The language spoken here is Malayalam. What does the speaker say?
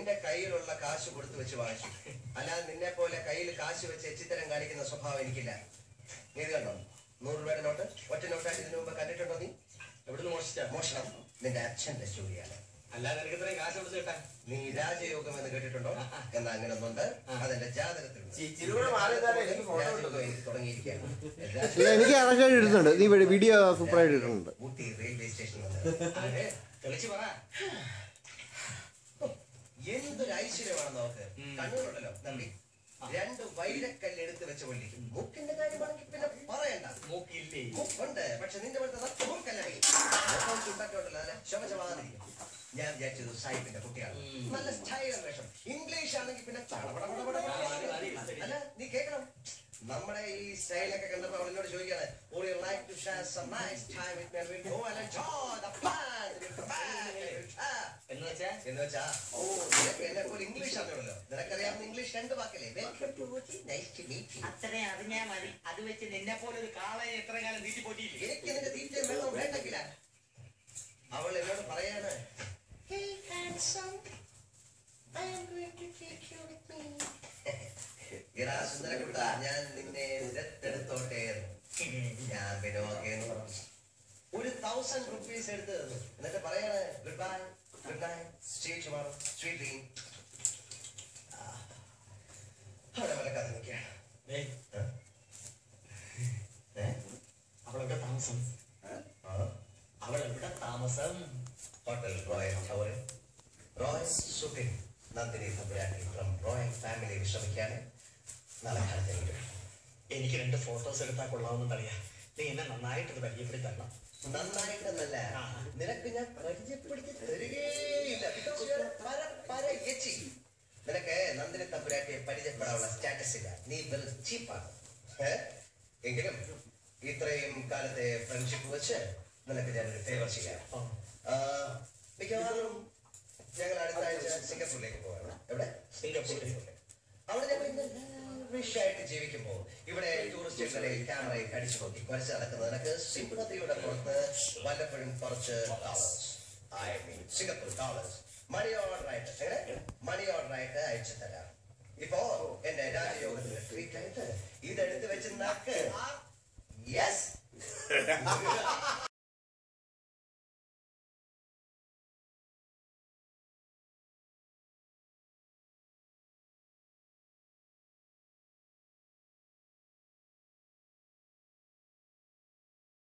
നിന്റെ കയ്യിലുള്ള കാശ് കൊടുത്തു വെച്ച് വാങ്ങിച്ചു. അല്ലാതെ നിന്നെ പോലെ കയ്യിൽ കാശ് വെച്ച് എച്ചിത്തരം കാണിക്കുന്ന സ്വഭാവം എനിക്കില്ല. നീ ഇത് കണ്ടോ? 100 രൂപയുടെ നോട്ട് ഒറ്റ നോട്ടായിട്ട് ഇതിനു മുമ്പ് കണ്ടിട്ടുണ്ടോ? നീ എവിടുന്ന് മോഷണം നിന്റെ അച്ഛന്റെ ജോലിയാണ്. അല്ലാതെ എനിക്ക് ഇത്രയും കാശ് കൊടുത്ത് കിട്ടാൻ. നീ രാജയോഗം എന്ന് കേട്ടിട്ടുണ്ടോ? എന്നാ അങ്ങനെ ഒന്നുണ്ട്. അതെന്റെ ജാതകത്തിലുണ്ട്. തുടങ്ങിയിരിക്കുകയാണ്. എനിക്ക് കറക്റ്റായിട്ട് ഇടുന്നുണ്ട്. നീ വീഡിയോ സൂപ്പറായിട്ട് ഇടുന്നുണ്ട്. ഊട്ടി റെയിൽവേ സ്റ്റേഷനിൽ തെളിച്ചു പറ. എന്തൊരു ഐശ്വര്യമാണെന്ന് നോക്ക്. കണ്ണൂരുണ്ടല്ലോ തമ്പി, 2 വൈരക്കല്ല് എടുത്ത് വെച്ച് കൊല്ലിക്കും. മൂക്കിന്റെ കാര്യമാണെങ്കിൽ പിന്നെ പറയണ്ട. മൂക്കില്ലേ? മൂക്കുണ്ട്, പക്ഷെ നിന്റെ പോലത്തെ മൂക്കല്ലേ. ചുണ്ടൊക്കെയുണ്ടല്ലോ, നല്ല ശോഭമാതിരിക്കും. ഞാൻ വിചാരിച്ചത് സാഹിബിന്റെ കുട്ടിയാണ്. നല്ല സ്റ്റൈൽ വേഷം. ഇംഗ്ലീഷ് ആണെങ്കിൽ പിന്നെ അല്ല, നീ കേൾക്കണം. നമ്മുടെ ഈ സ്റ്റൈലൊക്കെ കണ്ടപ്പോ അവൾ എന്നോട് ചോദിക്കാണ്, എന്നെ പോലെ ഇംഗ്ലീഷ് അറിഞ്ഞോളല്ലോ. നിനക്കറിയാവുന്ന ഇംഗ്ലീഷ് 2 വാക്കല്ലേ? അത്രയും അറിഞ്ഞാ മതി. അത് വെച്ച് നിന്നെ പോലെ ഒരു കാളയെ എത്ര കാലം തീറ്റി പോറ്റിയില്ലേ? എനിക്ക് നിന്റെ തീറ്റയും വെള്ളം വേണ്ടെങ്കില. അവൾ എന്നോട് പറയാണ്, ഞാൻ നിന്നെ ദത്തെടുത്തോട്ടെ. ഞാൻ പിന്നെ ഓക്കേന്ന് പറഞ്ഞു. ഒരു 1000 rupees എടുത്ത് തന്നു. എന്നിട്ട് പറയാണ്, good bye, good night, see you tomorrow, sweet dream. അവിടെ വലക്കാതെ നിൽക്കുകയാണ്. അവളെവിടെ താമസം? അവളെവിടെ താമസം? Hotel royal tower. റോയൽ സുഖിൻ Nandini Thampuratti from royal family വിശ്രമിക്കാണ്. നാളെ കാലത്തേക്ക് എനിക്ക് 2 ഫോട്ടോസ് എടുത്താൽ കൊള്ളാവുന്നതറിയാം. നീ എന്നെ നന്നായിട്ടത് പരിചയപ്പെടുത്തി തരണം. നന്നായിട്ടെന്നല്ല, നിനക്ക് ഞാൻ പരിചയപ്പെടുത്തി തരികയില്ല. നിനക്ക് നന്ദിനി തമ്പുരാട്ടിയെ പരിചയപ്പെടാനുള്ള സ്റ്റാറ്റസ് ഇല്ല. നീ വെറും ചീപ്പാണ്. എങ്കിലും ഇത്രയും കാലത്തെ ഫ്രണ്ട്ഷിപ്പ് വെച്ച് നിനക്ക് ഞാനൊരു ഫേവർ ചെയ്യാം. മിക്കവാറും ഞങ്ങൾ അടുത്ത ആഴ്ച സിംഗപ്പൂരിലേക്ക് പോവാണ്. എവിടെ? സിംഗപ്പൂരിലേക്ക്. അവിടെ ഞങ്ങൾ വിഷയായിട്ട് ജീവിക്കുമ്പോ ഇവിടെ ടൂറിസ്റ്റുകളെ ക്യാമറയിൽ അടിച്ചു നോക്കി കുറച്ച് നടക്കുന്നത് നിനക്ക് സിംപതിയുടെ പുറത്ത് വല്ലപ്പോഴും കുറച്ച് സിംഗപ്പൂർ ഡോളേഴ്സ് മണി ഓർഡറായിട്ട് അയച്ചു തരാം. ഇപ്പോ എന്റെ രാജയോഗത്തിന് ട്രീറ്റ് ആയിട്ട് ഇതെടുത്ത് വെച്ച് നക്ക്